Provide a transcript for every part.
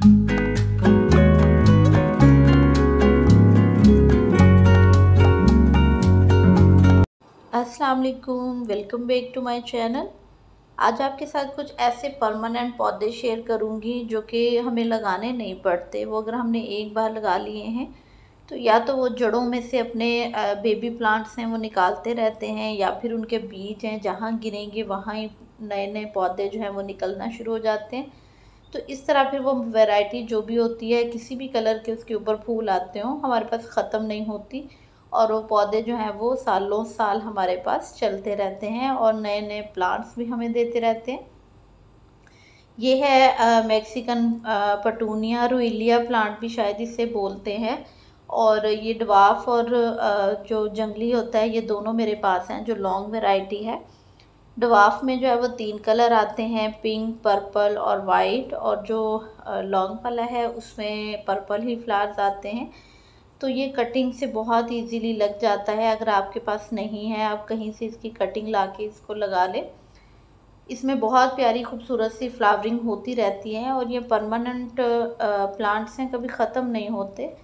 अस्सलाम वालेकुम, welcome back to my channel. आज आपके साथ कुछ ऐसे परमानेंट पौधे शेयर करूंगी जो कि हमें लगाने नहीं पड़ते। वो अगर हमने एक बार लगा लिए हैं तो या तो वो जड़ों में से अपने बेबी प्लांट्स हैं वो निकालते रहते हैं, या फिर उनके बीज हैं जहाँ गिरेंगे वहाँ ही नए नए पौधे जो हैं वो निकलना शुरू हो जाते हैं। तो इस तरह फिर वो वैरायटी जो भी होती है, किसी भी कलर के उसके ऊपर फूल आते हों, हमारे पास ख़त्म नहीं होती और वो पौधे जो हैं वो सालों साल हमारे पास चलते रहते हैं और नए नए प्लांट्स भी हमें देते रहते हैं। ये है मैक्सिकन पटूनिया रुइलिया प्लांट भी शायद इसे बोलते हैं। और ये डवार्फ और जो जंगली होता है, ये दोनों मेरे पास हैं जो लॉन्ग वैरायटी है। डवार्फ में जो है वो 3 कलर आते हैं, पिंक, पर्पल और वाइट। और जो लॉन्ग वाला है उसमें पर्पल ही फ्लावर्स आते हैं। तो ये कटिंग से बहुत इजीली लग जाता है। अगर आपके पास नहीं है, आप कहीं से इसकी कटिंग ला के इसको लगा लें। इसमें बहुत प्यारी खूबसूरत सी फ्लावरिंग होती रहती है और ये परमानेंट प्लांट्स हैं, कभी ख़त्म नहीं होते।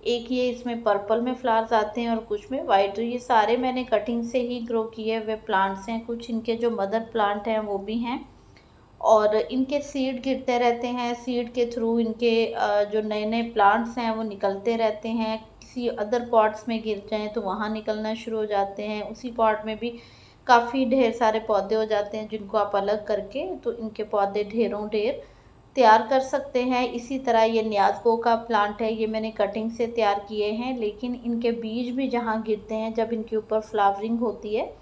एक ये इसमें पर्पल में फ्लावर्स आते हैं और कुछ में वाइट। तो ये सारे मैंने कटिंग से ही ग्रो किए हुए प्लांट्स हैं। कुछ इनके जो मदर प्लांट हैं वो भी हैं और इनके सीड गिरते रहते हैं। सीड के थ्रू इनके जो नए नए प्लांट्स हैं वो निकलते रहते हैं। किसी अदर पॉट्स में गिर जाएं तो वहाँ निकलना शुरू हो जाते हैं। उसी पॉट में भी काफ़ी ढेर सारे पौधे हो जाते हैं जिनको आप अलग करके तो इनके पौधे ढेरों ढेर तैयार कर सकते हैं। इसी तरह ये न्याज़बो का प्लांट है, ये मैंने कटिंग से तैयार किए हैं, लेकिन इनके बीज भी जहाँ गिरते हैं, जब इनके ऊपर फ्लावरिंग होती है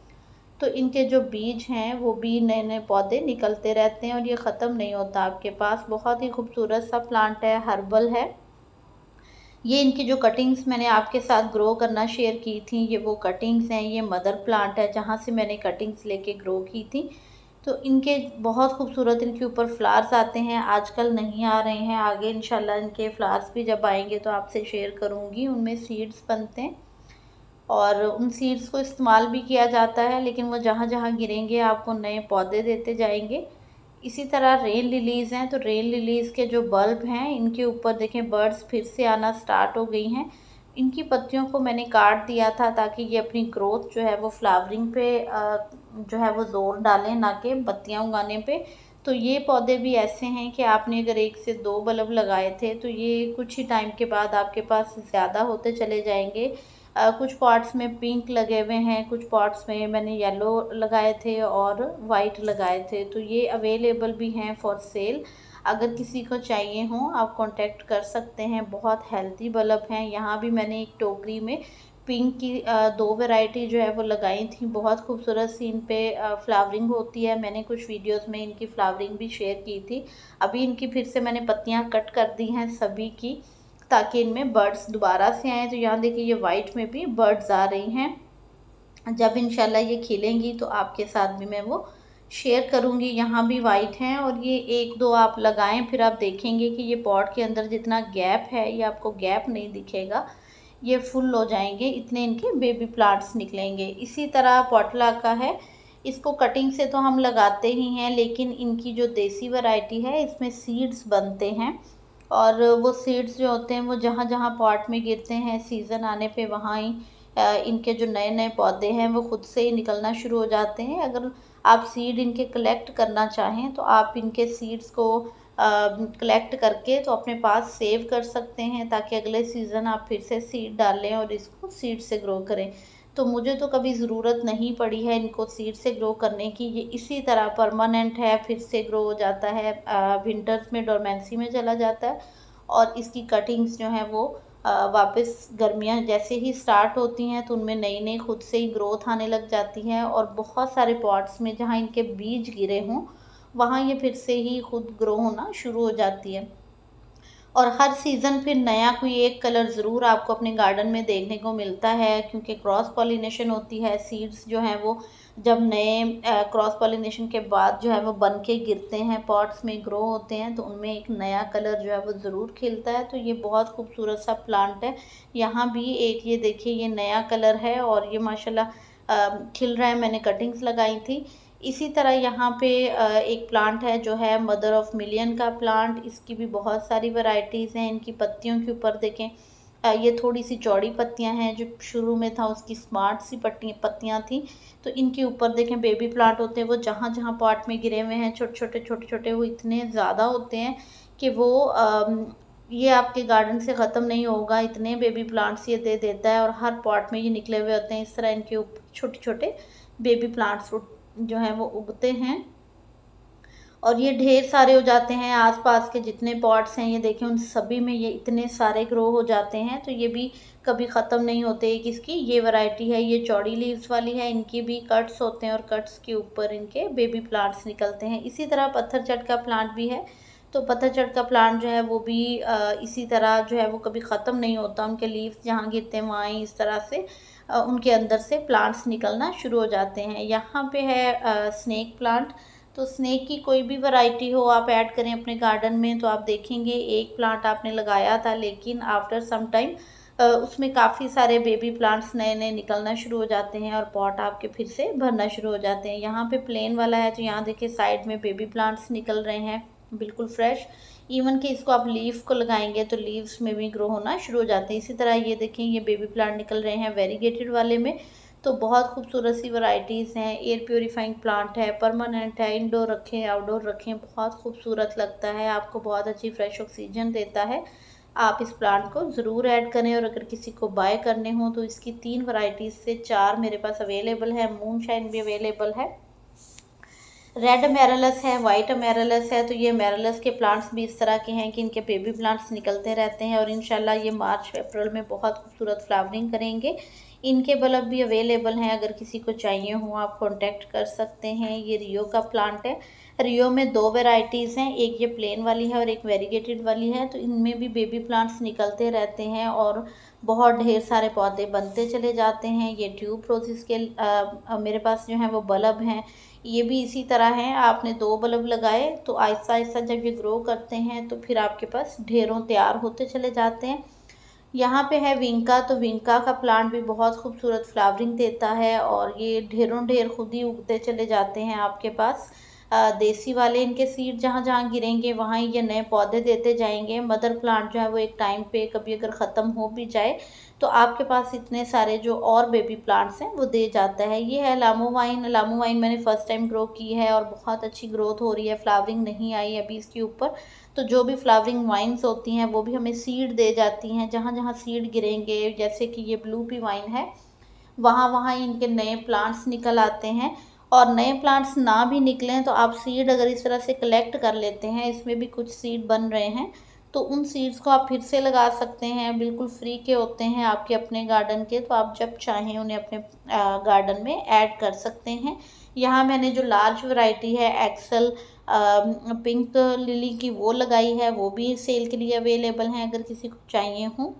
तो इनके जो बीज हैं वो भी नए नए पौधे निकलते रहते हैं और ये ख़त्म नहीं होता आपके पास। बहुत ही खूबसूरत सा प्लांट है, हर्बल है। ये इनकी जो कटिंग्स मैंने आपके साथ ग्रो करना शेयर की थी, ये वो कटिंग्स हैं। ये मदर प्लांट है जहाँ से मैंने कटिंग्स लेके ग्रो की थी। तो इनके बहुत खूबसूरत इनके ऊपर फ्लावर्स आते हैं। आजकल नहीं आ रहे हैं, आगे इंशाल्लाह इनके फ्लावर्स भी जब आएंगे तो आपसे शेयर करूँगी। उनमें सीड्स बनते हैं और उन सीड्स को इस्तेमाल भी किया जाता है, लेकिन वो जहाँ जहाँ गिरेंगे आपको नए पौधे देते जाएंगे। इसी तरह रेन लिलीज़ हैं, तो रेन लिलीज़ के जो बल्ब हैं इनके ऊपर देखें बर्ड्स फिर से आना स्टार्ट हो गई हैं। इनकी पत्तियों को मैंने काट दिया था ताकि ये अपनी ग्रोथ जो है वो फ्लावरिंग पे जो है वो ज़ोर डालें, ना कि पत्तियाँ उगाने पे। तो ये पौधे भी ऐसे हैं कि आपने अगर 1 से 2 बल्ब लगाए थे तो ये कुछ ही टाइम के बाद आपके पास ज़्यादा होते चले जाएंगे। कुछ पॉट्स में पिंक लगे हुए हैं, कुछ पॉट्स में मैंने येलो लगाए थे और वाइट लगाए थे। तो ये अवेलेबल भी हैं फॉर सेल। अगर किसी को चाहिए हो आप कांटेक्ट कर सकते हैं। बहुत हेल्दी बल्ब हैं। यहाँ भी मैंने एक टोकरी में पिंक की 2 वैरायटी जो है वो लगाई थी। बहुत खूबसूरत सी इन पे फ्लावरिंग होती है। मैंने कुछ वीडियोस में इनकी फ्लावरिंग भी शेयर की थी। अभी इनकी फिर से मैंने पत्तियाँ कट कर दी हैं सभी की, ताकि इनमें बर्ड्स दोबारा से आएँ। तो यहाँ देखिए ये वाइट में भी बर्ड्स आ रही हैं। जब इंशाल्लाह ये खिलेंगी तो आपके साथ भी मैं वो शेयर करूँगी। यहाँ भी वाइट हैं और ये 1-2 आप लगाएं, फिर आप देखेंगे कि ये पॉट के अंदर जितना गैप है ये आपको गैप नहीं दिखेगा, ये फुल हो जाएंगे, इतने इनके बेबी प्लांट्स निकलेंगे। इसी तरह पॉटला का है, इसको कटिंग से तो हम लगाते ही हैं, लेकिन इनकी जो देसी वैरायटी है इसमें सीड्स बनते हैं और वो सीड्स जो होते हैं वो जहाँ जहाँ पॉट में गिरते हैं सीज़न आने पे वहाँ ही इनके जो नए नए पौधे हैं वो खुद से ही निकलना शुरू हो जाते हैं। अगर आप सीड इनके कलेक्ट करना चाहें तो आप इनके सीड्स को कलेक्ट करके तो अपने पास सेव कर सकते हैं, ताकि अगले सीज़न आप फिर से सीड डालें और इसको सीड से ग्रो करें। तो मुझे तो कभी ज़रूरत नहीं पड़ी है इनको सीड से ग्रो करने की। ये इसी तरह परमानेंट है, फिर से ग्रो हो जाता है, विंटर्स में डोरमेंसी में चला जाता है और इसकी कटिंग्स जो हैं वो वापस गर्मियाँ जैसे ही स्टार्ट होती हैं तो उनमें नई नई खुद से ही ग्रोथ आने लग जाती हैं और बहुत सारे पॉट्स में जहाँ इनके बीज गिरे हों वहाँ ये फिर से ही खुद ग्रो होना शुरू हो जाती है। और हर सीज़न फिर नया कोई एक कलर ज़रूर आपको अपने गार्डन में देखने को मिलता है, क्योंकि क्रॉस पॉलिनेशन होती है। सीड्स जो हैं वो जब नए क्रॉस पॉलिनेशन के बाद जो है वो बन के गिरते हैं, पॉट्स में ग्रो होते हैं, तो उनमें एक नया कलर जो है वो ज़रूर खिलता है। तो ये बहुत खूबसूरत सा प्लांट है। यहाँ भी एक ये देखिए ये नया कलर है और ये माशाल्लाह खिल रहा है। मैंने कटिंग्स लगाई थी। इसी तरह यहाँ पे एक प्लांट है जो है मदर ऑफ मिलियन का प्लांट। इसकी भी बहुत सारी वैरायटीज़ हैं। इनकी पत्तियों के ऊपर देखें, ये थोड़ी सी चौड़ी पत्तियां हैं, जो शुरू में था उसकी स्मार्ट सी पत्तियां थी। तो इनके ऊपर देखें बेबी प्लांट होते हैं, वो जहाँ जहाँ पॉट में गिरे हुए हैं छोटे छोटे वो इतने ज़्यादा होते हैं कि वो ये आपके गार्डन से ख़त्म नहीं होगा, इतने बेबी प्लांट्स ये दे देता है। और हर पॉट में ये निकले हुए होते हैं। इस तरह इनके ऊपर छोटे छोटे बेबी प्लांट्स जो हैं वो उगते हैं और ये ढेर सारे हो जाते हैं। आसपास के जितने पॉट्स हैं ये देखें, उन सभी में ये इतने सारे ग्रो हो जाते हैं। तो ये भी कभी ख़त्म नहीं होते। एक इसकी ये वैरायटी है, ये चौड़ी लीव्स वाली है। इनकी भी कट्स होते हैं और कट्स के ऊपर इनके बेबी प्लांट्स निकलते हैं। इसी तरह पत्थर चट का प्लांट भी है। तो पत्थर चट का प्लांट जो है वो भी इसी तरह जो है वो कभी ख़त्म नहीं होता। उनके लीव्स जहाँ गिरते हैं वहाँ ही इस तरह से उनके अंदर से प्लांट्स निकलना शुरू हो जाते हैं। यहाँ पे है स्नेक प्लांट। तो स्नेक की कोई भी वैरायटी हो आप ऐड करें अपने गार्डन में तो आप देखेंगे एक प्लांट आपने लगाया था, लेकिन आफ्टर सम टाइम उसमें काफ़ी सारे बेबी प्लांट्स नए नए निकलना शुरू हो जाते हैं और पॉट आपके फिर से भरना शुरू हो जाते हैं। यहाँ पे प्लेन वाला है तो यहाँ देखिए साइड में बेबी प्लांट्स निकल रहे हैं बिल्कुल फ्रेश। इवन कि इसको आप लीफ को लगाएंगे तो लीव्स में भी ग्रो होना शुरू हो जाते हैं। इसी तरह ये देखें, ये बेबी प्लांट निकल रहे हैं वेरीगेटेड वाले में। तो बहुत खूबसूरत सी वैरायटीज़ हैं। एयर प्योरीफाइंग प्लांट है, परमानेंट है, इंडोर रखें आउटडोर रखें, बहुत खूबसूरत लगता है, आपको बहुत अच्छी फ्रेश ऑक्सीजन देता है। आप इस प्लांट को ज़रूर ऐड करें। और अगर किसी को बाय करने हो तो इसकी 3 वैरायटीज़ से 4 मेरे पास अवेलेबल है। मूनशाइन भी अवेलेबल है, रेड अमेरलस है, वाइट अमेरलस है। तो ये अमेरलस के प्लांट्स भी इस तरह के हैं कि इनके बेबी प्लांट्स निकलते रहते हैं और इंशाल्लाह ये मार्च अप्रैल में बहुत खूबसूरत फ्लावरिंग करेंगे। इनके बल्ब भी अवेलेबल हैं, अगर किसी को चाहिए हो आप कांटेक्ट कर सकते हैं। ये रियो का प्लांट है। रियो में 2 वैरायटीज़ हैं, एक ये प्लेन वाली है और एक वेरीगेटेड वाली है। तो इनमें भी बेबी प्लांट्स निकलते रहते हैं और बहुत ढेर सारे पौधे बनते चले जाते हैं। ये ट्यूब रोजेस के मेरे पास जो हैं वो बल्ब हैं। ये भी इसी तरह है, आपने 2 बल्ब लगाए तो आहिस्ता आहिस्ता जब ये ग्रो करते हैं तो फिर आपके पास ढेरों तैयार होते चले जाते हैं। यहाँ पे है विंका। तो विंका का प्लांट भी बहुत खूबसूरत फ्लावरिंग देता है और ये ढेरों ढेर खुद ही उगते चले जाते हैं आपके पास। देसी वाले इनके सीड जहाँ जहाँ गिरेंगे वहाँ ही ये नए पौधे देते जाएंगे। मदर प्लांट जो है वो एक टाइम पे कभी अगर ख़त्म हो भी जाए तो आपके पास इतने सारे जो और बेबी प्लांट्स हैं वो दे जाता है। ये है लामोवाइन। लामोवाइन मैंने फ़र्स्ट टाइम ग्रो की है और बहुत अच्छी ग्रोथ हो रही है। फ्लावरिंग नहीं आई अभी इसके ऊपर। तो जो भी फ्लावरिंग वाइन्स होती हैं वो भी हमें सीड दे जाती हैं। जहाँ जहाँ सीड गिरेंगे, जैसे कि ये ब्लू पी वाइन है, वहाँ वहाँ इनके नए प्लांट्स निकल आते हैं। और नए प्लांट्स ना भी निकलें तो आप सीड अगर इस तरह से कलेक्ट कर लेते हैं, इसमें भी कुछ सीड बन रहे हैं, तो उन सीड्स को आप फिर से लगा सकते हैं। बिल्कुल फ्री के होते हैं आपके अपने गार्डन के, तो आप जब चाहें उन्हें अपने गार्डन में ऐड कर सकते हैं। यहाँ मैंने जो लार्ज वैरायटी है एक्सेल पिंक लिली की वो लगाई है, वो भी सेल के लिए अवेलेबल हैं अगर किसी को चाहिए हो।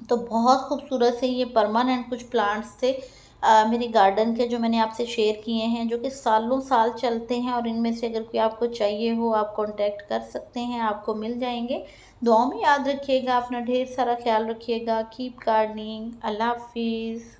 तो बहुत खूबसूरत से ये परमानेंट कुछ प्लांट्स थे मेरे गार्डन के, जो मैंने आपसे शेयर किए हैं, जो कि सालों साल चलते हैं। और इनमें से अगर कोई आपको चाहिए हो आप कांटेक्ट कर सकते हैं, आपको मिल जाएंगे। दुआ में याद रखिएगा, अपना ढेर सारा ख्याल रखिएगा। Keep gardening. अल्लाह हाफिज़।